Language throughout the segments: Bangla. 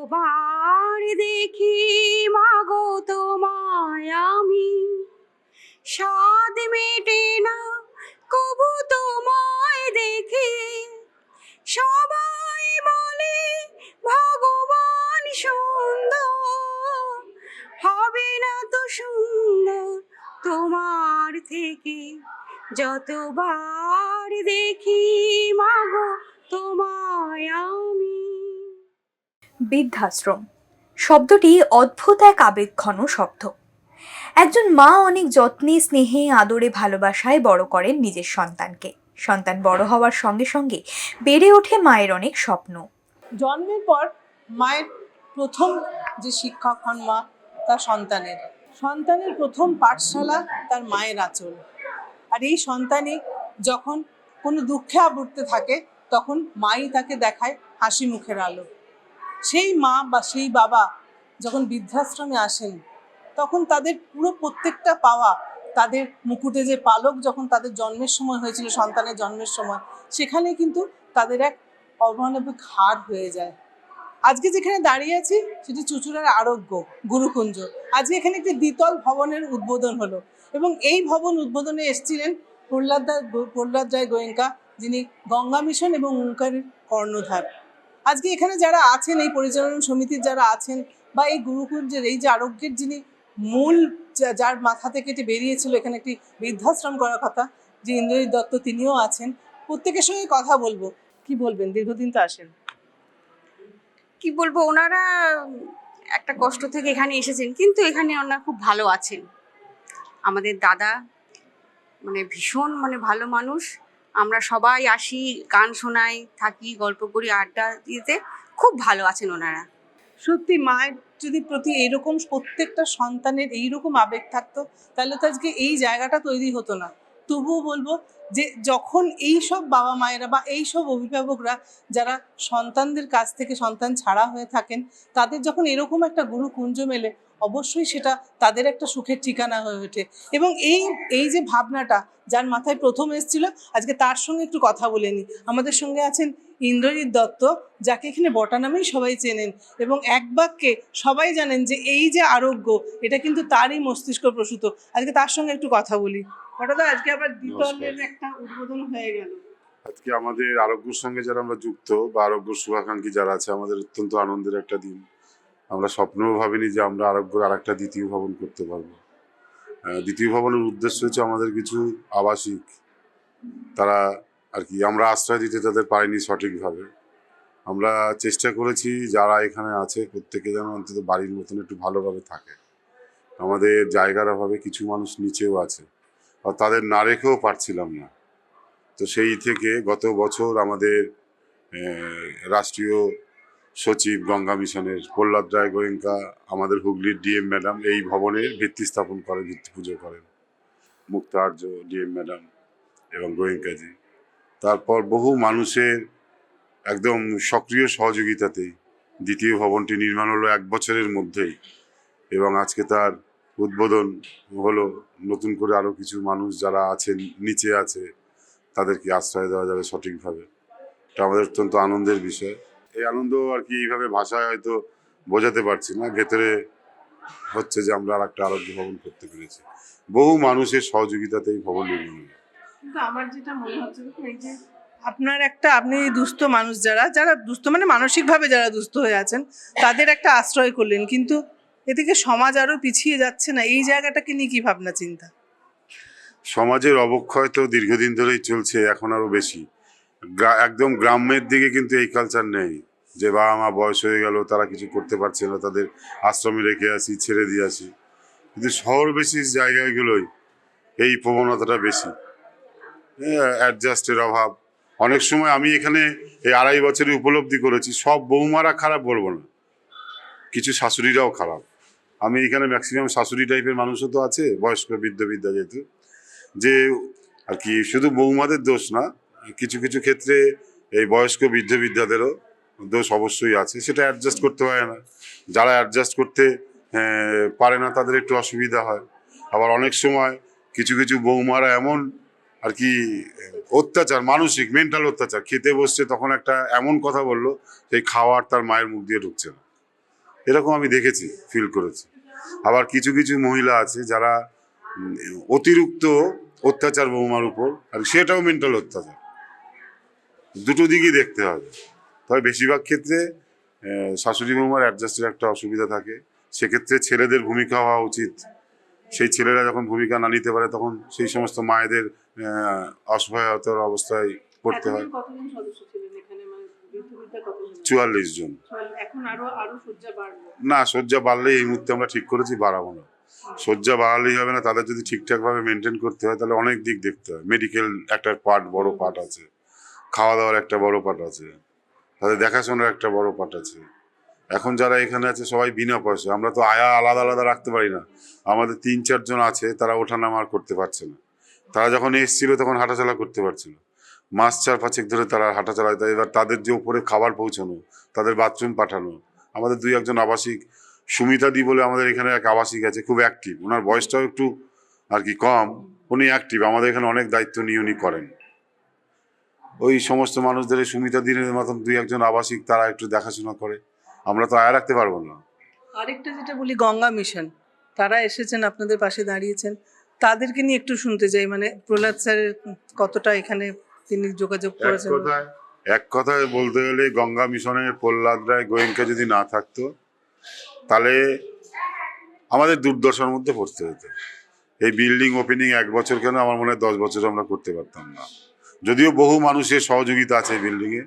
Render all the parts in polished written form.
যতবার দেখি মাগো তোমায় আমি, স্বাদ মেটে না কবু তোমায় দেখে। সবাই বলে ভগবান সুন্দর, হবে না তো সুন্দর তোমার থেকে। যতবার দেখি মাগো তোমায় আমি। বৃদ্ধাশ্রম শব্দটি অদ্ভুত এক আবেগঘন শব্দ। একজন মা অনেক যত্নে, স্নেহে, আদরে, ভালোবাসায় বড় করেন নিজের সন্তানকে। সন্তান বড় হওয়ার সঙ্গে সঙ্গে বেড়ে ওঠে মায়ের অনেক স্বপ্ন। জন্মের পর মায়ের প্রথম যে শিক্ষক হন মা, তার সন্তানের প্রথম পাঠশালা তার মায়ের আঁচল। আর এই সন্তানই যখন কোনো দুঃখে আবর্তে থাকে, তখন মাই তাকে দেখায় হাসি মুখের আলো। সেই মা বা সেই বাবা যখন বৃদ্ধাশ্রমে আসেন, তখন তাদের পুরো প্রত্যেকটা পাওয়া, তাদের মুকুটে যে পালক যখন তাদের জন্মের সময় হয়েছিল, সন্তানের জন্মের সময়, সেখানে কিন্তু তাদের এক অমানবিক হার হয়ে যায়। আজকে যেখানে দাঁড়িয়ে আছি সেটি চুঁচুড়ার আরোগ্য গুরুকুঞ্জ। আজকে এখানে একটি দ্বিতল ভবনের উদ্বোধন হলো, এবং এই ভবন উদ্বোধনে এসেছিলেন প্রহ্লাদ রায় গোয়েঙ্কা, যিনি গঙ্গা মিশন এবং ওঙ্কারের কর্ণধার। আজকে এখানে যারা আছেন, এই পরিচালনা সমিতির যারা আছেন, বা এই গুরুকুঞ্জের এই যে আরোগ্যের যিনি মূল, যার মাথা থেকে এটি বেরিয়েছিল এখানে একটি বৃদ্ধাশ্রম করার কথা, যে ইন্দ্রজিৎ দত্ত, তিনিও আছেন। প্রত্যেকের সঙ্গে কথা বলবো। কি বলবেন? দীর্ঘদিন তো আসেন। কি বলবো, ওনারা একটা কষ্ট থেকে এখানে এসেছেন, কিন্তু এখানে ওনারা খুব ভালো আছেন। আমাদের দাদা ভীষণ ভালো মানুষ। আমরা সবাই আসি, গান শোনাই, থাকি, গল্প করি, আড্ডা দিতে। খুব ভালো আছেন ওনারা। সত্যি মায়ের যদি প্রতি এইরকম প্রত্যেকটা সন্তানের এইরকম আবেগ থাকতো, তাহলে তো আজকে এই জায়গাটা তৈরি হতো না। তবুও বলবো যে যখন এই সব বাবা মায়েরা বা এই সব অভিভাবকরা যারা সন্তানদের কাছ থেকে সন্তান ছাড়া হয়ে থাকেন, তাদের যখন এরকম একটা গুরুকুঞ্জ মেলে, অবশ্যই সেটা তাদের একটা সুখের ঠিকানা হয়ে ওঠে। এবং এই যে ভাবনাটা যার মাথায় প্রথম এসেছিল, আজকে তার সঙ্গে একটু কথা বলে নিই। আমাদের সঙ্গে আছেন ইন্দ্রজিৎ দত্ত, যাকে এখানে বটা নামেই সবাই চেনেন, এবং এক বাক্যে সবাই জানেন যে এই যে আরোগ্য, এটা কিন্তু তারই মস্তিষ্ক প্রসূত। আজকে তার সঙ্গে একটু কথা বলি। হঠাৎ আজকে আবার দ্বিতলের একটা উদ্বোধন হয়ে গেল। আজকে আমাদের আরোগ্যর সঙ্গে যারা আমরা যুক্ত বা আরোগ্য শুভাকাঙ্ক্ষী যারা আছে, আমাদের অত্যন্ত আনন্দের একটা দিন। আমরা স্বপ্নেও ভাবিনি যে আমরা আরোগ্যর আর একটা দ্বিতীয় ভবন করতে পারবো। দ্বিতীয় ভবনের উদ্দেশ্য হচ্ছে আমাদের কিছু আবাসিক, তারা আর কি আমরা আশ্রয় দিতে তাদের পারিনি সঠিকভাবে। আমরা চেষ্টা করেছি যারা এখানে আছে প্রত্যেকে যেন অন্তত বাড়ির মতন একটু ভালোভাবে থাকে। আমাদের জায়গার অভাবে কিছু মানুষ নিচেও আছে, আর তাদের না রেখেও পারছিলাম না। তো সেই থেকে গত বছর আমাদের রাষ্ট্রীয় সচিব গঙ্গা মিশনের প্রহ্লাদ রায় গোয়েঙ্কা, আমাদের হুগলির ডিএম ম্যাডাম এই ভবনের ভিত্তি স্থাপন করেন, ভিত্তি পুজো করেন, মুক্তা আর্য ডিএম ম্যাডাম এবং গোয়েঙ্কাজি। তারপর বহু মানুষের একদম সক্রিয় সহযোগিতাতেই দ্বিতীয় ভবনটি নির্মাণ হলো 1 বছরের মধ্যেই, এবং আজকে তার উদ্বোধন হলো। নতুন করে আরও কিছু মানুষ যারা আছেন নিচে আছে, তাদেরকে আশ্রয় দেওয়া যাবে সঠিকভাবে। এটা আমাদের অত্যন্ত আনন্দের বিষয়। এই আনন্দ আর কি এইভাবে ভাষায় হয়তো বোঝাতে পারছি না। ভেতরে হচ্ছে যে আমরা আর একটা আরোগ্য ভবন করতে পেরেছি, বহু মানুষের সহযোগিতাতে এই ভবন নির্মাণ হলো। কিন্তু আমার যেটা মনে হচ্ছে, এই যে আপনি দুস্থ মানুষ, যারা দুস্থ মানসিকভাবে যারা দুস্থ হয়ে আছেন, তাদের একটা আশ্রয় করলেন, কিন্তু এদিকে সমাজ আরো পিছিয়ে যাচ্ছে না। এই জায়গাটাকে নিয়ে কি ভাবনা চিন্তা? সমাজের অবক্ষয় তো দীর্ঘদিন ধরেই চলছে, এখন আরো বেশি। একদম গ্রামের দিকে কিন্তু এই কালচার নেই যে বাবা মা বয়স হয়ে গেল, তারা কিছু করতে পারছে না, তাদের আশ্রমে রেখে আসি, ছেড়ে দিয়ে আসি। কিন্তু শহর বেশি জায়গাগুলোই এই প্রবণতাটা বেশি, অ্যাডজাস্টের অভাব। অনেক সময় আমি এখানে এই 2.5 বছরে উপলব্ধি করেছি, সব বৌমারা খারাপ বলবো না, কিছু শাশুড়িরাও খারাপ। আমি এখানে ম্যাক্সিমাম শাশুড়ি টাইপের মানুষও তো আছে, বয়স্ক বৃদ্ধ যেহেতু, যে আর কি শুধু বৌমাদের দোষ না, কিছু কিছু ক্ষেত্রে এই বয়স্ক বৃদ্ধাদেরও দোষ অবশ্যই আছে। সেটা অ্যাডজাস্ট করতে পারে না, যারা অ্যাডজাস্ট করতে পারে না তাদের একটু অসুবিধা হয়। আবার অনেক সময় কিছু কিছু বৌমারা এমন আর কি অত্যাচার, মানসিক মেন্টাল অত্যাচার, খেতে বসছে তখন একটা এমন কথা বললো সেই খাওয়ার তার মায়ের মুখ দিয়ে ঢুকছে না, এরকম আমি দেখেছি, ফিল করেছি। আবার কিছু কিছু মহিলা আছে যারা অতিরিক্ত অত্যাচার বৌমার উপর, আর সেটাও মেন্টাল অত্যাচার। দুটো দিকই দেখতে হবে। তবে বেশিরভাগ ক্ষেত্রে শাশুড়ি বৌমার অ্যাডজাস্টের একটা অসুবিধা থাকে, সেক্ষেত্রে ছেলেদের ভূমিকা হওয়া উচিত। সেই ছেলেরা যখন ভূমিকা না নিতে পারে তখন সেই সমস্ত মায়েদের অসহায়তার অবস্থায় পড়তে হয়। কতজন সদস্য ছিলেন এখানে, মানে বৃদ্ধ কতজন? 44 জন। এখন আরো শয্যা বাড়বে? না, শয্যা বাড়লেই এই মুহূর্তে আমরা ঠিক করেছি বাড়াবো না। শয্যা বাড়ালেই হবে না, তাদের যদি ঠিকঠাকভাবে মেনটেন করতে হয় তাহলে অনেক দিক দেখতে হয়। মেডিকেল একটা পার্ট, বড় পার্ট আছে, খাওয়া দাওয়ার একটা বড় পার্ট আছে, তাদের দেখাশোনার একটা বড় পার্ট আছে। এখন যারা এখানে আছে সবাই বিনা পয়সা, আমরা তো আয়া আলাদা আলাদা রাখতে পারি না। আমাদের 3-4 জন আছে, তারা ওঠানামা আর করতে পারছে না। তারা যখন এসেছিল তখন হাঁটাচলা করতে পারছে না, মাস 4-5 ধরে তারা হাঁটাচলা। এবার তাদের যে উপরে খাবার পৌঁছানো, তাদের বাথরুম পাঠানো। আমাদের 2-1 আবাসিক, সুমিতা দি বলে আমাদের এখানে এক আবাসিক আছে, খুব অ্যাক্টিভ, ওনার বয়সটাও একটু আর কি কম, উনি অ্যাক্টিভ, আমাদের এখানে অনেক দায়িত্ব নিয়ে উনি করেন। ওই সমস্ত মানুষদের সুমিতা দিনের মতন 2-1 আবাসিক তারা একটু দেখাশোনা করে, আমরা তো আয়া রাখতে পারবো না। আরেকটা যেটা বলি, গঙ্গা মিশন, তারা এসেছেন, আপনাদের পাশে দাঁড়িয়েছেন, তাদেরকে নিয়ে একটু শুনতে চাই। মানে প্রহ্লাদ স্যারের কতটা এখানে তিনি যোগাযোগ করেছেন। এক কথায় বলতে গেলে গঙ্গা মিশনের প্রহ্লাদ রায় গোয়েঙ্কা যদি না থাকতো তাহলে আমাদের দুর্দশার মধ্যে পড়তে হতো। এই বিল্ডিং ওপেনিং 1 বছর কেন, আমার মনে হয় 10 বছর আমরা করতে পারতাম না। যদিও বহু মানুষের সহযোগিতা আছে এই বিল্ডিংয়ে,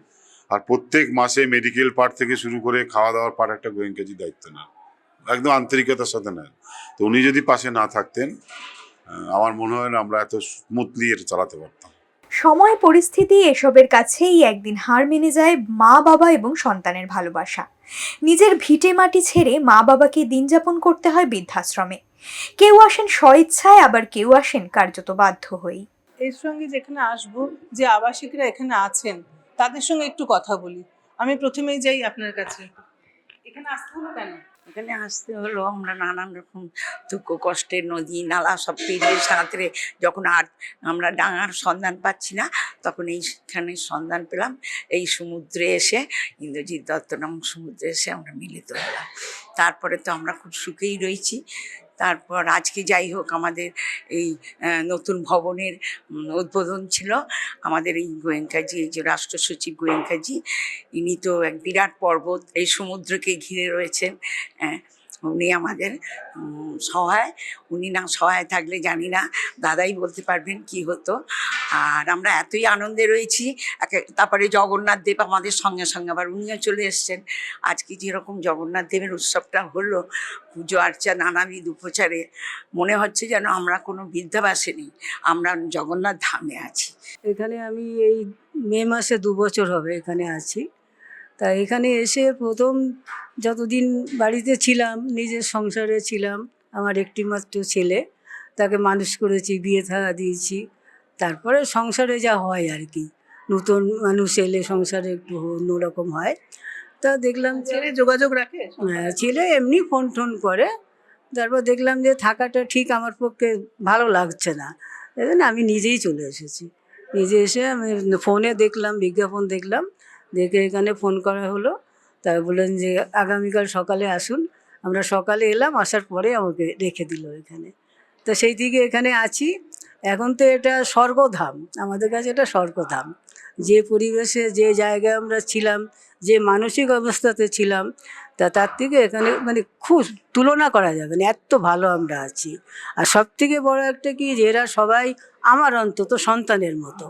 আর প্রত্যেক মাসে মেডিকেল পার্ট থেকে শুরু করে খাওয়া দাওয়ার পার্ট একটা গোয়েঙ্কাজি দায়িত্ব নেন, একদম আন্তরিকতার সাথে নেন। তো উনি যদি পাশে না থাকতেন আমার মনে হয় না আমরা এত স্মুথলি এটা চালাতে পারতাম। সময় পরিস্থিতি এসবের কাছেই একদিন হার মেনে যায় মা বাবা এবং সন্তানের ভালোবাসা। নিজের ভিটে মাটি ছেড়ে মা বাবাকে দিন যাপন করতে হয় বৃদ্ধাশ্রমে। কেউ আসেন স্বইচ্ছায়, আবার কেউ আসেন কার্যত বাধ্য হয়েই। এর সঙ্গে যেখানে আসবো, যে আবাসিকরা এখানে আছেন তাদের সঙ্গে একটু কথা বলি। আমি প্রথমেই যাই আপনার কাছে, এখানে আসতে হলো কেন? এখানে আসতে হলো, আমরা নানান রকম দুঃখ কষ্টের নদী নালা সব পেরিয়ে সাঁতরে যখন আর আমরা ডাঙার সন্ধান পাচ্ছি না, তখন এইখানে সন্ধান পেলাম। এই সমুদ্রে এসে, ইন্দ্রজিৎ দত্ত নামক সমুদ্রে এসে আমরা মিলিত হলাম। তারপরে তো আমরা খুব সুখেই রয়েছি। তারপর আজকে যাই হোক আমাদের এই নতুন ভবনের উদ্বোধন ছিল। আমাদের এই গোয়েঙ্কাজি, এই যে রাষ্ট্র সচিব গোয়েঙ্কাজি, ইনি তো এক বিরাট পর্বত এই সমুদ্রকে ঘিরে রয়েছেন। উনি আমাদের সহায়। উনি না সহায় থাকলে জানি না দাদাই বলতে পারবেন কি হতো। আর আমরা এতই আনন্দে রয়েছি। তারপরে জগন্নাথ দেব আমাদের সঙ্গে সঙ্গে আবার উনিও চলে এসছেন। আজকে যেরকম জগন্নাথ দেবের উৎসবটা হলো, পুজো আর্চা নানাবিধ উপচারে, মনে হচ্ছে যেন আমরা কোনো বৃদ্ধাবাসে নেই, আমরা জগন্নাথ ধামে আছি। এখানে আমি এই মে মাসে 2 বছর হবে এখানে আছি। তা এখানে এসে প্রথম যতদিন বাড়িতে ছিলাম, নিজের সংসারে ছিলাম, আমার একটি মাত্র ছেলে, তাকে মানুষ করেছি, বিয়ে থা দিয়েছি। তারপরে সংসারে যা হয় আর কি, নতুন মানুষ এলে সংসারে একটু অন্যরকম হয়। তা দেখলাম যে ছেলে যোগাযোগ রাখে? ছেলে এমনি ফোন টোন করে। তারপর দেখলাম যে থাকাটা ঠিক আমার পক্ষে ভালো লাগছে না, এই জন্য আমি নিজেই চলে এসেছি। নিজে এসে আমি ফোনে দেখলাম, বিজ্ঞাপন দেখলাম, দেখে এখানে ফোন করা হলো। তাই বললেন যে আগামীকাল সকালে আসুন। আমরা সকালে এলাম, আসার পরে আমাকে রেখে দিল এখানে। তো সেই দিকে এখানে আছি। এখন তো এটা স্বর্গধাম, আমাদের কাছে এটা স্বর্গধাম। যে পরিবেশে, যে জায়গায় আমরা ছিলাম, যে মানসিক অবস্থাতে ছিলাম, তার থেকে এখানে মানে খুব তুলনা করা যাবে না, এত ভালো আমরা আছি। আর সব থেকে বড় একটা কি, যে এরা সবাই আমার অন্তত সন্তানের মতো,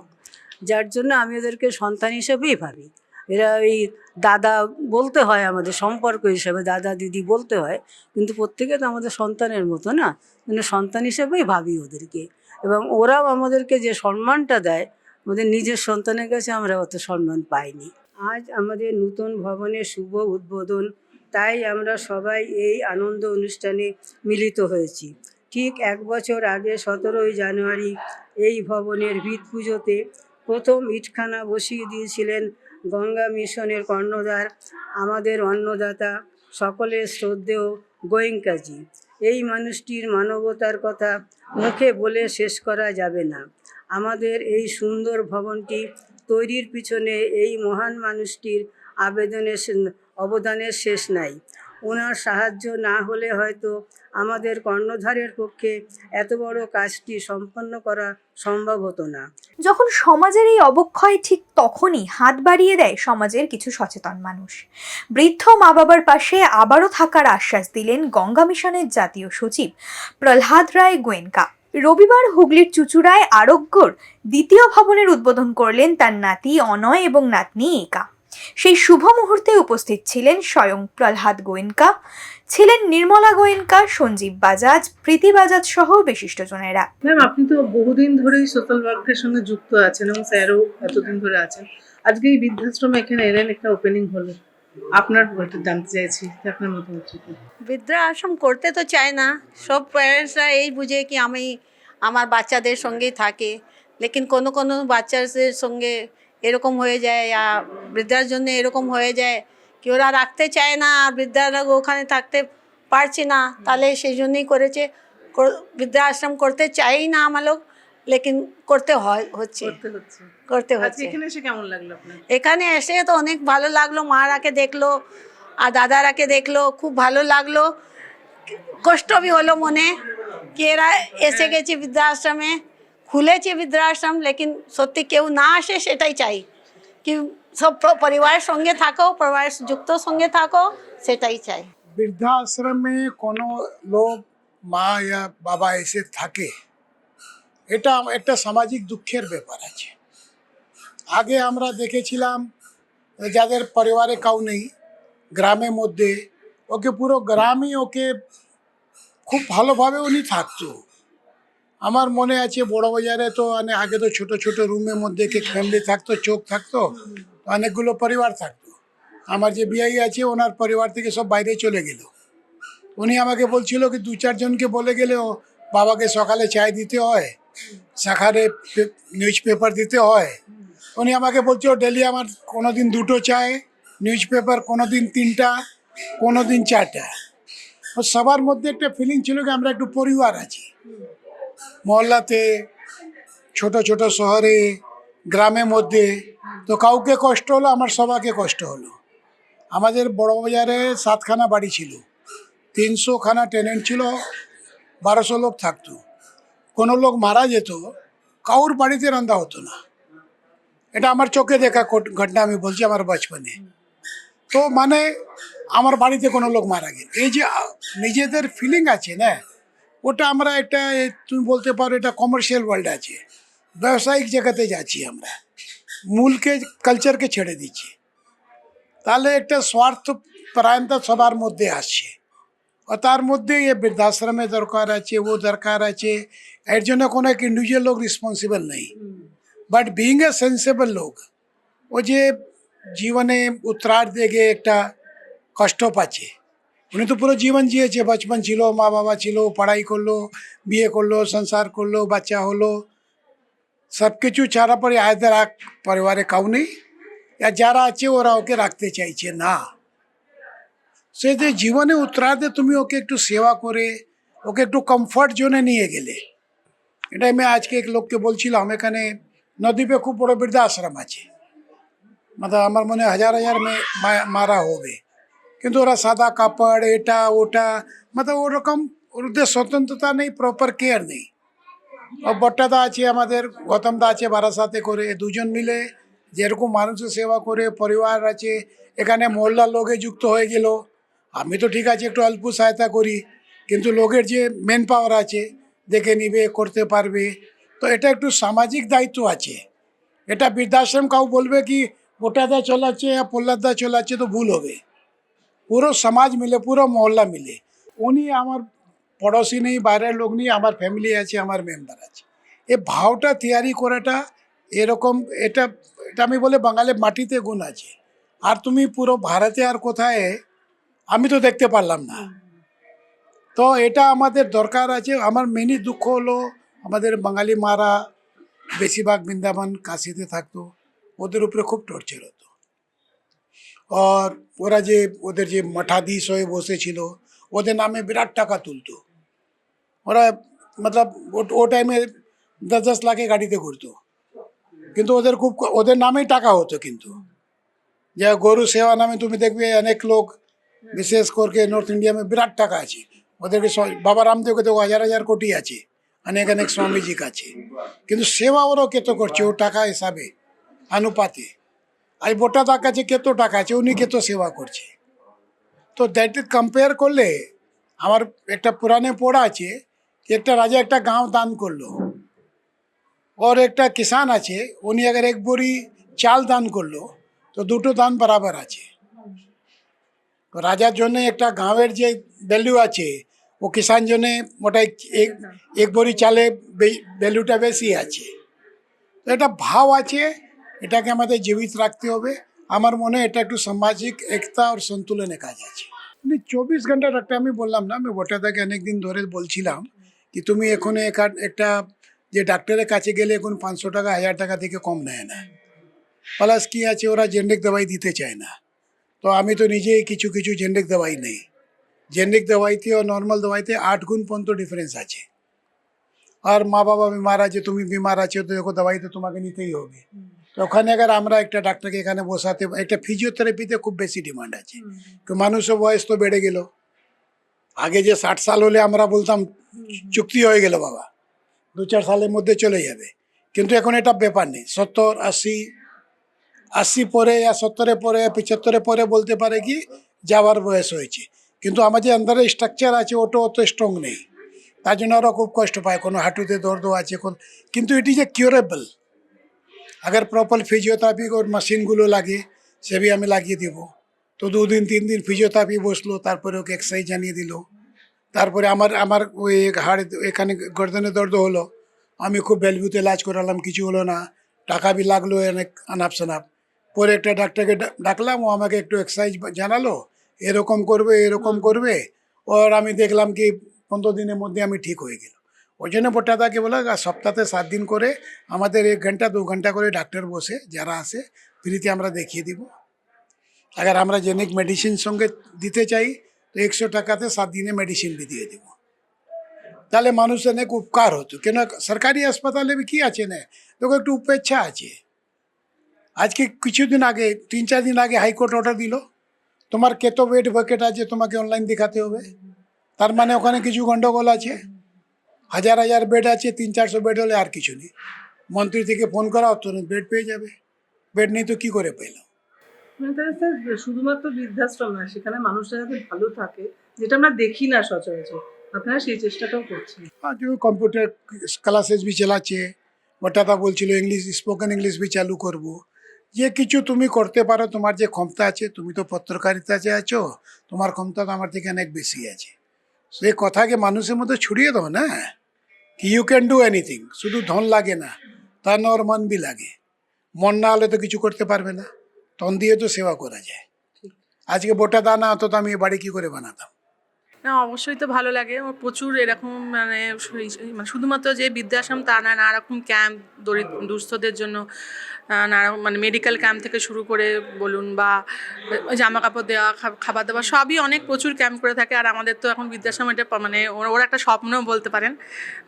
যার জন্য আমি ওদেরকে সন্তান হিসেবেই ভাবি। এরা এই দাদা বলতে হয়, আমাদের সম্পর্ক হিসাবে দাদা দিদি বলতে হয়, কিন্তু প্রত্যেকে তো আমাদের সন্তানের মতো না, মানে সন্তান হিসেবেই ভাবি ওদেরকে। এবং ওরাও আমাদেরকে যে সম্মানটা দেয়, আমাদের নিজের সন্তানের কাছে আমরা অত সম্মান পাইনি। আজ আমাদের নতুন ভবনের শুভ উদ্বোধন, তাই আমরা সবাই এই আনন্দ অনুষ্ঠানে মিলিত হয়েছি। ঠিক 1 বছর আগে 17ই জানুয়ারি এই ভবনের ভিত পুজোতে প্রথম ইটখানা বসিয়ে দিয়েছিলেন গঙ্গা মিশনের কর্ণধার, আমাদের অন্নদাতা, সকলের শ্রদ্ধেয় গোয়েঙ্কাজি। এই মানুষটির মানবতার কথা মুখে বলে শেষ করা যাবে না। আমাদের এই সুন্দর ভবনটি তৈরির পিছনে এই মহান মানুষটির অবদানের শেষ নাই। ওনার সাহায্য না হলে হয়তো আমাদের কর্ণধারের পক্ষে এত বড় কাজটি সম্পন্ন করা সম্ভব হতো না। যখন সমাজের এই অবক্ষয়, ঠিক তখনই হাত বাড়িয়ে দেয় সমাজের কিছু সচেতন মানুষ। বৃদ্ধ মা বাবার পাশে আবারও থাকার আশ্বাস দিলেন গঙ্গা মিশনের জাতীয় সচিব প্রহ্লাদ রায় গোয়েনকা। রবিবার হুগলির চুঁচুড়ায় আরোগ্যর দ্বিতীয় ভবনের উদ্বোধন করলেন তার নাতি অনয় এবং নাতনি একা। সেই শুভ মুহূর্তে উপস্থিত ছিলেন স্বয়ং প্রহ্লাদ গোয়েনকা, ছিলেন নির্মলা গোয়েনকা, সঞ্জীব বাজাজ, প্রীতি বাজাজ সহ বিশিষ্টজনেরা। ম্যাম, আপনি তো বহুদিন ধরেই সোশ্যাল ওয়ার্কের সঙ্গে যুক্ত আছেন এবং স্যারও এতদিন ধরে আছেন। আজকে এই বৃদ্ধাশ্রমে এখানে এলেন, একটা ওপেনিং হলো, আপনার একটু জানতে চাইছি যে আপনার মতামত কি? বৃদ্ধাশ্রম করতে তো চায় না, সব প্যারেন্টসরা এই বুঝে কি আমি আমার বাচ্চাদের সঙ্গেই থাকে, লেকিন কোনো কোনো বাচ্চাদের সঙ্গে এরকম হয়ে যায়, বৃদ্ধার জন্য এরকম হয়ে যায় কি ওরা রাখতে চায় না, আর বৃদ্ধারা ওখানে থাকতে পারছে না, তাহলে সেই জন্যই করেছে। বৃদ্ধাশ্রম করতে চাই না আমার লোক, লেকিন করতে হচ্ছে। আজকে এখানে এসে কেমন লাগলো আপনার? এখানে এসে তো অনেক ভালো লাগলো, মারাকে দেখলো আর দাদারাকে দেখলো, খুব ভালো লাগলো। কষ্ট বি হলো মনে কি এরা এসে গেছে বৃদ্ধাশ্রমে, খুলেছে বৃদ্ধাশ্রম, লেকিন সত্যি কেউ না আসে সেটাই চাই, কি সব পরিবারের সঙ্গে থাকো, পরিবারের যুক্ত সঙ্গে থাকো, সেটাই চাই। বৃদ্ধাশ্রমে কোনো লোক মা या বাবা এসে থাকে, এটা একটা সামাজিক দুঃখের ব্যাপার আছে। আগে আমরা দেখেছিলাম যাদের পরিবারে কাউ নেই, গ্রামের মধ্যে ওকে পুরো গ্রামই ওকে খুব ভালোভাবে উনি থাকতো। আমার মনে আছে বড় বাজারে তো আগে তো ছোট ছোট রুমের মধ্যে ফ্যামিলি থাকতো, চোখ থাকতো, অনেকগুলো পরিবার থাকতো। আমার যে বিয়াই আছে ওনার পরিবার থেকে সব বাইরে চলে গেল। উনি আমাকে বলছিল কি 2-4 জনকে বলে গেলেও বাবাকে সকালে চায় দিতে হয়, সকালে নিউজ পেপার দিতে হয়। উনি আমাকে বলছিল ডেলি আমার কোনো দিন 2টো চায় নিউজ পেপার, কোনো দিন 3টা, কোনো দিন 4টা। ও সবার মধ্যে একটা ফিলিং ছিল কি আমরা একটু পরিবার আছি। মহল্লাতে, ছোট ছোট শহরে, গ্রামের মধ্যে তো কাউকে কষ্ট হলো আমার সবাইকে কষ্ট হলো। আমাদের বড় বাজারে 7খানা বাড়ি ছিল, 300খানা টেনেন্ট ছিল, 1200 লোক থাকতো। কোনো লোক মারা যেত, কাউর বাড়িতে রান্না হতো না। এটা আমার চোখে দেখা ঘটনা, আমি বলছি আমার বচপনে। তো মানে আমার বাড়িতে কোনো লোক মারা গেল, এই যে নিজেদের ফিলিং আছে না, ওটা আমরা একটা তুমি বলতে পারো এটা কমার্শিয়াল ওয়ার্ল্ড আছে, ব্যবসায়িক জায়গাতে যাচ্ছি আমরা, মূলকে কালচারকে ছেড়ে দিচ্ছি। তাহলে একটা স্বার্থ পরায়ণতা সবার মধ্যে আসছে, আর তার মধ্যে এ বৃদ্ধাশ্রমে দরকার আছে, ও দরকার আছে, এর জন্য কোনো এক ইন্ডিভিজুয়াল লোক রেসপন্সিবল নেই। বাট বিইং এ সেন্সেবল লোক, ও যে জীবনে উত্তরার্ধে গিয়ে একটা কষ্ট পাচ্ছে। উনি তো পুরো জীবন জিয়েছে, বচপন ছিল, মা বাবা ছিল, পড়াই করলো, বিয়ে করলো, সংসার করলো, বাচ্চা হলো, সব কিছু ছাড়া পরে আয়দের পরিবারে কাউ নেই, যারা আছে ওরা ওকে রাখতে চাইছে না। সে যে জীবনে উত্তরার্ধে তুমি ওকে একটু সেবা করে ওকে একটু কমফর্ট জোনে নিয়ে গেলে। এটাই আমি আজকে এক লোককে বলছিলাম, এখানে নদীপে খুব বড় বৃদ্ধাশ্রম আছে, মানে আমার মনে হয় 1000 মারা হবে, কিন্তু ওরা সাদা কাপড় এটা ওটা, মানে ওরকম ওদের স্বতন্ত্রতা নেই, প্রপার কেয়ার নেই। ও বট্টাদা আছে আমাদের, গৌতমদা আছে বারাসাতে করে, দুজন মিলে যেরকম মানুষের সেবা করে, পরিবার আছে এখানে, মহল্লার লোকে যুক্ত হয়ে গেল। আমি তো ঠিক আছে একটু অল্প সহায়তা করি, কিন্তু লোকের যে মেন পাওয়ার আছে দেখে নিবে, করতে পারবে, তো এটা একটু সামাজিক দায়িত্ব আছে। এটা বৃদ্ধাশ্রম কাউ বলবে কি বট্টাদা চলাচ্ছে या প্রহ্লাদদা চলাচ্ছে তো ভুল হবে। পুরো সমাজ মিলে, পুরো মহল্লা মিলে। উনি আমার পড়োশি নেই, বাইরের লোক নেই, আমার ফ্যামিলি আছে, আমার মেম্বার আছে। এই ভাওটা তৈরি করাটা এরকম, এটা এটা আমি বলে বাঙালির মাটিতে গুণ আছে। আর তুমি পুরো ভারতে আর কোথায় আমি তো দেখতে পারলাম না। তো এটা আমাদের দরকার আছে। আমার মেনই দুঃখ হলো আমাদের বাঙালি মারা বেশিরভাগ বৃন্দাবন কাশিতে থাকতো, ওদের উপরে খুব টর্চার হতো। আর ওরা যে ওদের যে মঠাধীশ হয়ে বসেছিল, ওদের নামে বিরাট টাকা তুলতো। ওরা মতলব ও টাইমে 10-10 লাখে গাড়িতে ঘুরতো, কিন্তু ওদের নামেই টাকা হতো। কিন্তু যে গরু সেবা নামে তুমি দেখবে অনেক লোক विशेष करके नॉर्थ इंडिया में विराट टाका আছে ওদেরকে বাবা রামদেবকে তো হাজার হাজার কোটি আছে, অনেক অনেক স্বামীজি কাছে, কিন্তু সেবা ওরাও কত করছে ও টাকা হিসাবে অনুপাতে। আর বোটাদার কাছে কত টাকা আছে, উনি কত সেবা করছে। তো দ্যাট কম্পেয়ার করলে আমার একটা পুরানে পড়া আছে, একটা রাজা একটা গাঁও দান করলো, और একটা কিষান আছে উনি अगर एक बोरी চাল দান করলো তো দুটো দান বরাবর আছে। তো রাজার জন্য একটা গাঁয়ের যে ভ্যালু আছে ও কিষান জন্য মোটাই এক बोरी চালে ভ্যালুটা বেশি আছে। তো এটা ভাব আছে, এটাকে আমাদের জীবিত রাখতে হবে। আমার মনে হয় এটা একটু সামাজিক একতা আর সন্তুলনের কাজ আছে। 24 ঘন্টা ডাক্তার আমি বললাম না, আমি ওটাটাকে অনেকদিন ধরে বলছিলাম কি তুমি এখন একটা যে ডাক্তারের কাছে গেলে এখন 500 টাকা 1000 টাকা থেকে কম নেয় না। প্লাস কি আছে ওরা জেনেরিক দवाई দিতে চায় না। তো আমি তো নিজেই কিছু কিছু জেনেরিক দवाई নেই। জেনেরিক দवाईতে और নর্মাল দवाईতে 8 গুণ পর্যন্ত ডিফারেন্স আছে। আর মা বাবা বিমার আছে, তুমি বিমার আছো তো দেখো দवाई তো তোমাকে নিতেই হবে। তো ওখানে अगर আমরা একটা ডাক্তারকে এখানে বসাতে, একটা ফিজিওথেরাপিতে খুব বেশি ডিমান্ড আছে। তো মানুষের বয়স তো বেড়ে গেল। আগে যে 60 সাল হলে আমরা বলতাম চুক্তি হয়ে গেল বাবা, 2-4 সালের মধ্যে চলে যাবে, কিন্তু এখন এটা ব্যাপার নেই। 70, 80 পরে या 70 পরে 75 পরে বলতে পারে কি যাওয়ার বয়স হয়েছে, কিন্তু আমার যে আন্দারে স্ট্রাকচার আছে ওটা অত স্ট্রং নেই, তার জন্য ওরা খুব কষ্ট পায়। কোনো হাঁটুতে দর্দ আছে, কিন্তু ইট ইজ এ কিউরেবল। अगर प्रॉपर फिजियोथेरापी और मशीनগুলো লাগে সেবি আমি লাগিয়ে দেব। তো 2 দিন 3 দিন ফিজিওথেরাপি বসলো, তারপরে ওকে এক্সারসাইজ জানিয়ে দিল। তারপরে আমার ওই হাড় এখানে গর্দনে দর্দ হলো, আমি খুব ভ্যালভুতে ইলাজ করালাম, কিছু হলো না, টাকা বি লাগলো অনেক আনাপ শনাপ। পরে একটা ডাক্তারকে ডাকলাম, ও আমাকে একটু এক্সারসাইজ জানালো, এরকম করবে, और আমি দেখলাম কি 15 দিনের মধ্যে আমি ঠিক হয়ে গেল। ওই জন্য বোটাদাকে বলা সপ্তাহে 7 দিন করে আমাদের 1 ঘন্টা 2 ঘন্টা করে ডাক্তার বসে যারা আসে ফ্রিতে আমরা দেখিয়ে দিব। अगर আমরা জেনেরিক মেডিসিন সঙ্গে দিতে চাই তো 100 টাকাতে 7 দিনে মেডিসিন भी দিয়ে দেব। তাহলে মানুষের অনেক উপকার হতো। কেন সরকারি হাসপাতালে কি আছে না, দেখো একটু উপেক্ষা আছে। আজকে কিছুদিন আগে 3-4 দিন আগে হাইকোর্ট অর্ডার দিল তোমার কত বেড ভ্যাকেট আছে তোমাকে অনলাইন দেখাতে হবে। তার মানে ওখানে কিছু গন্ডগোল আছে। হাজার হাজার বেড আছে, 300-400 বেড হলে আর কিছু নেই। মন্ত্রী থেকে ফোন করা তুরন্ত বেড পেয়ে যাবে। বেড নেই তো কি করে পেল? তাহলে স্যার শুধুমাত্র বৃদ্ধাশ্রম না, সেখানে মানুষরা যাতে ভালো থাকে, যেটা আমরা দেখি না সচরাচর, আপনারা সেই চেষ্টাটাও করছেন। हाँ जो कंप्यूटर क्लासेस भी चलाচ্ছে, ওটাটা বলছিল ইংলিশ স্পোকেন ইংলিশ भी চালু করব। যে কিছু তুমি করতে পারো, তোমার যে ক্ষমতা আছে, তুমি তো পত্রকারিতাতে আছো, তোমার ক্ষমতা তো আমার থেকে অনেক বেশি আছে। সেই কথাকে মানুষের মধ্যে ছড়িয়ে দাও না, কি ইউ ক্যান ডু এনিথিং। শুধু ধন লাগে না, তন और मन भी লাগে। মন না হলে তো কিছু করতে পারবে না, তন দিয়ে তো সেবা করা যায়। আজকে বোটা দানা হতো তো আমি এই বাড়ি কি করে বানাতাম। না অবশ্যই তো ভালো লাগে। আমার প্রচুর এরকম মানে মানে শুধুমাত্র যে বৃদ্ধাশ্রম তা না, নানা রকম ক্যাম্প দুস্থদের জন্য, নানা মানে মেডিকেল ক্যাম্প থেকে শুরু করে বলুন বা জামা কাপড় দেওয়া, খাবার দেওয়া, সবই অনেক প্রচুর ক্যাম্প করে থাকে। আর আমাদের তো এখন বৃদ্ধাশ্রম এটা মানে ওরা একটা স্বপ্নও বলতে পারেন।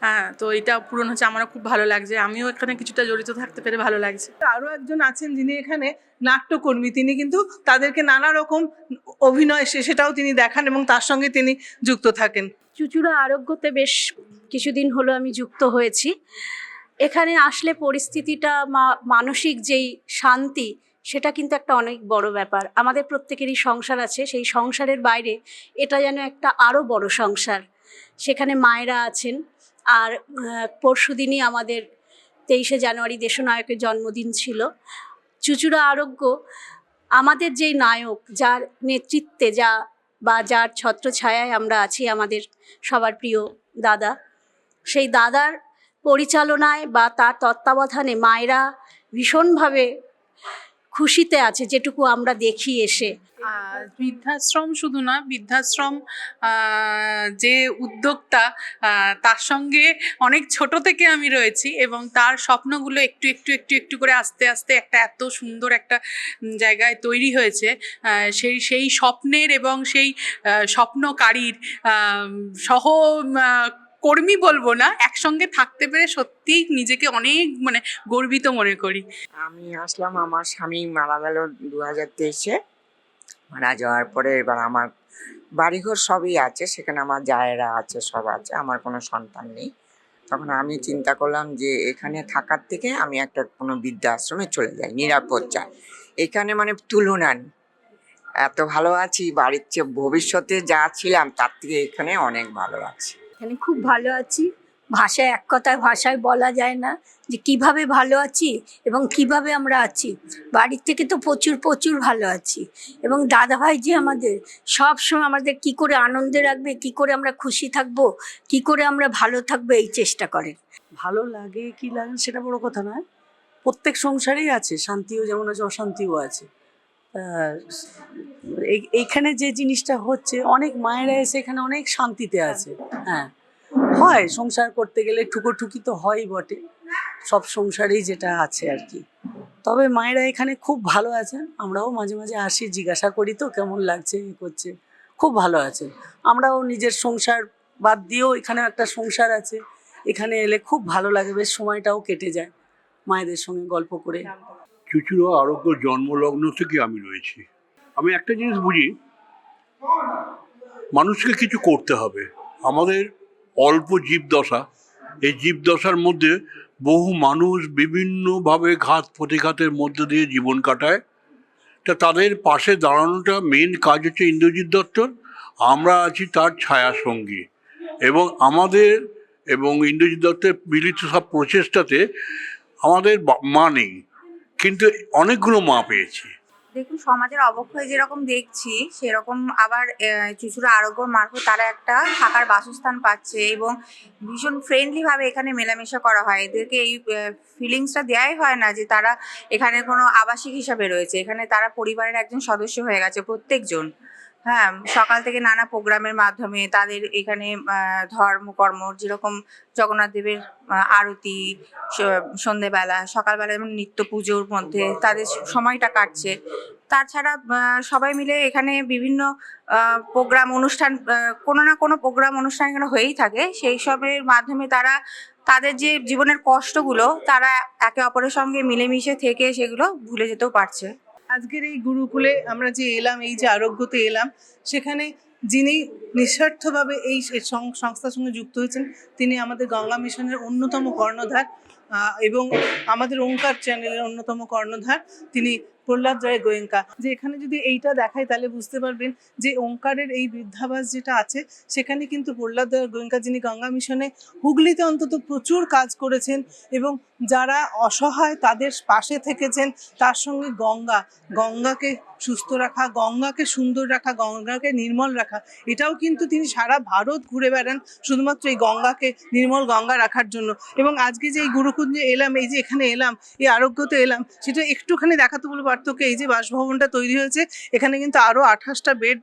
হ্যাঁ, তো এটা পূরণ হচ্ছে, আমারও খুব ভালো লাগছে, আমিও এখানে কিছুটা জড়িত থাকতে পেরে ভালো লাগছে। আরো একজন আছেন যিনি এখানে নাট্যকর্মী, তিনি কিন্তু তাদেরকে নানা রকম অভিনয় সেটাও তিনি দেখান এবং তার সঙ্গে তিনি যুক্ত থাকেন। চুঁচুড়া আরোগ্যতে বেশ কিছুদিন হলো আমি যুক্ত হয়েছি। এখানে আসলে পরিস্থিতিটা মানসিক যেই শান্তি, সেটা কিন্তু একটা অনেক বড় ব্যাপার। আমাদের প্রত্যেকেরই সংসার আছে, সেই সংসারের বাইরে এটা যেন একটা আরও বড় সংসার। সেখানে মায়েরা আছেন। আর পরশুদিনই আমাদের 23শে জানুয়ারি দেশনায়কের জন্মদিন ছিল। চুঁচুড়া আরোগ্য আমাদের যেই নায়ক, যার নেতৃত্বে যার ছত্রছায়ায় আমরা আছি, আমাদের সবার প্রিয় দাদা, সেই দাদার পরিচালনায় বা তার তত্ত্বাবধানে মায়েরা ভীষণভাবে খুশিতে আছে, যেটুকু আমরা দেখি এসে। বৃদ্ধাশ্রম শুধু না, বৃদ্ধাশ্রম যে উদ্যোক্তা, তার সঙ্গে অনেক ছোট থেকে আমি রয়েছি এবং তার স্বপ্নগুলো একটু একটু একটু একটু করে আস্তে আস্তে একটা এত সুন্দর একটা জায়গায় তৈরি হয়েছে। সেই স্বপ্নের এবং সেই স্বপ্নকারীর সহ কর্মী বলবো না, একসঙ্গে থাকতে পেরে সত্যিই নিজেকে অনেক মানে গর্বিত মনে করি। আমি আসলাম, আমার স্বামী মারা গেল 2023-এ। মারা যাওয়ার পরে এবার আমার বাড়িঘর সবই আছে, সেখানে আমার জায়েরা আছে, সব আছে, আমার কোনো সন্তান নেই। তখন আমি চিন্তা করলাম যে এখানে থাকার থেকে আমি একটা কোনো বৃদ্ধাশ্রমে চলে যাই, নিরাপদ চাই। এখানে মানে তুলনা নেই, এত ভালো আছি, বাড়ির চেয়ে ভবিষ্যতে যা ছিলাম তার থেকে এখানে অনেক ভালো আছি। এখানে খুব ভালো আছি। ভাষায় এক কথায় ভাষায় বলা যায় না যে কিভাবে ভালো আছি এবং কিভাবে আমরা আছি। বাড়ির থেকে তো প্রচুর প্রচুর ভালো আছি, এবং দাদাভাই যে আমাদের সব সময় আমাদের কি করে আনন্দে রাখবে, কি করে আমরা খুশি থাকবো, কি করে আমরা ভালো থাকবো এই চেষ্টা করেন। ভালো লাগে কি লাগে সেটা বড় কথা নয়, প্রত্যেক সংসারেই আছে শান্তিও যেমন আছে, অশান্তিও আছে। এইখানে যে জিনিসটা হচ্ছে, অনেক মায়েরা এসে এখানে অনেক শান্তিতে আছে। হ্যাঁ, হয় সংসার করতে গেলে ঠুকোঠুকি তো হয়ই বটে, সব সংসারেই যেটা আছে আর কি। তবে মায়েরা এখানে খুব ভালো আছেন, আমরাও মাঝে মাঝে আসি, জিজ্ঞাসা করি তো কেমন লাগছে, এ করছে, খুব ভালো আছেন। আমরাও নিজের সংসার বাদ দিয়েও এখানে একটা সংসার আছে, এখানে এলে খুব ভালো লাগে, বেশ সময়টাও কেটে যায় মায়েদের সঙ্গে গল্প করে। চুচুড়া আরোগ্য জন্মলগ্ন থেকে আমি রয়েছি। আমি একটা জিনিস বুঝি, মানুষকে কিছু করতে হবে। আমাদের অল্প জীবদশা, এই জীবদশার মধ্যে বহু মানুষ বিভিন্নভাবে ঘাত প্রতিঘাতের মধ্যে দিয়ে জীবন কাটায়। তা তাদের পাশে দাঁড়ানোটা মেন কাজ হচ্ছে ইন্দ্রজিৎ দত্তর। আমরা আছি তার ছায়া সঙ্গী, এবং আমাদের এবং ইন্দ্রজিৎ দত্তের মিলিত সব প্রচেষ্টাতে আমাদের মা নেই, কিন্তু অনেকগুলো মা পেয়েছি। দেখুন, সমাজের অবক্ষয় যেরকম দেখছি সেরকম আবার চুচুড়া আরোগ্য মারফত তারা একটা থাকার বাসস্থান পাচ্ছে, এবং ভীষণ ফ্রেন্ডলিভাবে এখানে মেলামেশা করা হয়। এদেরকে এই ফিলিংসটা দেওয়াই হয় না যে তারা এখানে কোনো আবাসিক হিসাবে রয়েছে, এখানে তারা পরিবারের একজন সদস্য হয়ে গেছে প্রত্যেকজন। হ্যাঁ, সকাল থেকে নানা প্রোগ্রামের মাধ্যমে তাদের এখানে ধর্মকর্ম, যেরকম জগন্নাথ দেবের আরতি, সন্ধেবেলা, সকালবেলা যেমন নিত্য পুজোর মধ্যে তাদের সময়টা কাটছে। তাছাড়া সবাই মিলে এখানে বিভিন্ন প্রোগ্রাম অনুষ্ঠান, কোনো না কোনো প্রোগ্রাম অনুষ্ঠান এখানে হয়েই থাকে। সেই সবের মাধ্যমে তারা তাদের যে জীবনের কষ্টগুলো তারা একে অপরের সঙ্গে মিলেমিশে থেকে সেগুলো ভুলে যেতেও পারছে। আজকের এই গুরুকুলে আমরা যে এলাম, এই যে আরোগ্যতে এলাম, সেখানে যিনি নিঃস্বার্থভাবে এই সংস্থার সঙ্গে যুক্ত হয়েছেন তিনি আমাদের গঙ্গা মিশনের অন্যতম কর্ণধার, এবং আমাদের ওঙ্কার চ্যানেলের অন্যতম কর্ণধার তিনি প্রহ্লাদ রায় গোয়েঙ্কা। যে এখানে যদি এইটা দেখাই তাহলে বুঝতে পারবেন যে ওঙ্কারের এই বৃদ্ধাবাস যেটা আছে সেখানে কিন্তু প্রহ্লাদ রায় গোয়েঙ্কা, যিনি গঙ্গা মিশনে হুগলিতে অন্তত প্রচুর কাজ করেছেন এবং যারা অসহায় তাদের পাশে থেকেছেন, তার সঙ্গে গঙ্গাকে সুস্থ রাখা, গঙ্গাকে সুন্দর রাখা, গঙ্গাকে নির্মল রাখা, এটাও কিন্তু তিনি সারা ভারত ঘুরে বেড়ান শুধুমাত্র এই গঙ্গাকে নির্মল গঙ্গা রাখার জন্য। এবং আজকে যে এই গুরুকুঞ্জে এলাম, এই যে এখানে এলাম, এই আরোগ্যতে এলাম, সেটা একটুখানি দেখাতে বলবো পার্থক্য। এই যে বাসভবনটা তৈরি হয়েছে এখানে কিন্তু আরও 28টা বেড,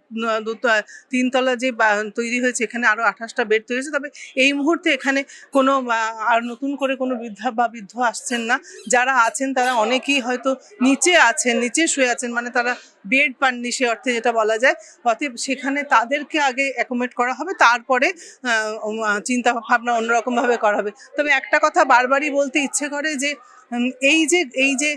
3তলা যে তৈরি হয়েছে এখানে আরও 28টা বেড তৈরি হয়েছে। তবে এই মুহূর্তে এখানে কোনো আর নতুন করে কোনো বৃদ্ধা বা বৃদ্ধ আসছেন না। যারা আছেন তারা অনেকেই হয়তো নিচে আছেন, নিচে শুয়ে আছেন, মানে তারা বেড পাননি সে অর্থে যেটা বলা যায়। অতএব সেখানে তাদেরকে আগে অ্যাকোমোডেট করা হবে, তারপরে চিন্তা ভাবনা অন্যরকমভাবে করা হবে। তবে একটা কথা বারবারই বলতে ইচ্ছে করে যে এই যে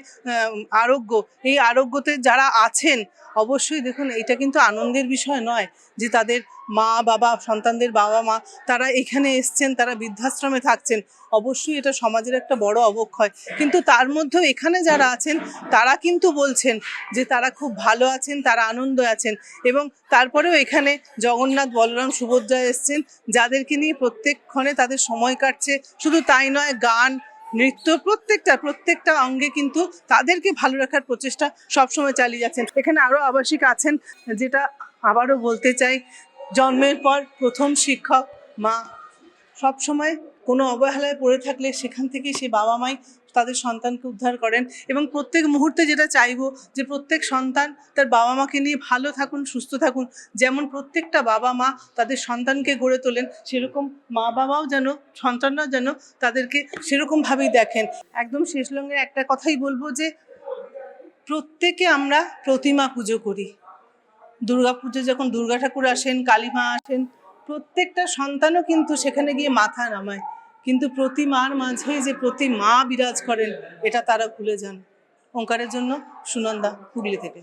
আরোগ্য, এই আরোগ্যতে যারা আছেন অবশ্যই দেখুন এটা কিন্তু আনন্দের বিষয় নয় যে তাদের মা বাবা, সন্তানদের বাবা মা তারা এখানে এসছেন, তারা বৃদ্ধাশ্রমে থাকছেন। অবশ্যই এটা সমাজের একটা বড় অবক্ষয়, কিন্তু তার মধ্যেও এখানে যারা আছেন তারা কিন্তু বলছেন যে তারা খুব ভালো আছেন, তারা আনন্দ আছেন। এবং তারপরেও এখানে জগন্নাথ, বলরাম, সুভদ্রা এসছেন, যাদেরকে নিয়ে প্রত্যেকক্ষণে তাদের সময় কাটছে। শুধু তাই নয়, গান, নৃত্য, প্রত্যেকটা অঙ্গে কিন্তু তাদেরকে ভালো রাখার প্রচেষ্টা সবসময় চালিয়ে যাচ্ছেন। এখানে আরও আবাসিক আছেন, যেটা আবারও বলতে চাই, জন্মের পর প্রথম শিক্ষক মা। সবসময় কোনো অবহেলায় পড়ে থাকলে সেখান থেকে সে বাবা মাই তাদের সন্তানকে উদ্ধার করেন। এবং প্রত্যেক মুহূর্তে যেটা চাইবো যে প্রত্যেক সন্তান তার বাবা মাকে নিয়ে ভালো থাকুন, সুস্থ থাকুন। যেমন প্রত্যেকটা বাবা মা তাদের সন্তানকে গড়ে তোলেন, সেরকম মা বাবাও যেন, সন্তানরাও যেন তাদেরকে সেরকমভাবেই দেখেন। একদম শেষ লঙ্গে একটা কথাই বলবো যে প্রত্যেকে আমরা প্রতিমা পুজো করি। দুর্গাপুজো যখন দুর্গা ঠাকুর আসেন, কালী মা আসেন, প্রত্যেকটা সন্তানও কিন্তু সেখানে গিয়ে মাথা নামায়, কিন্তু প্রতি মার মাঝেই যে প্রতি মা বিরাজ করেন এটা তারা ভুলে যান। ওঙ্কারের জন্য সুনন্দা, হুগলি থেকে।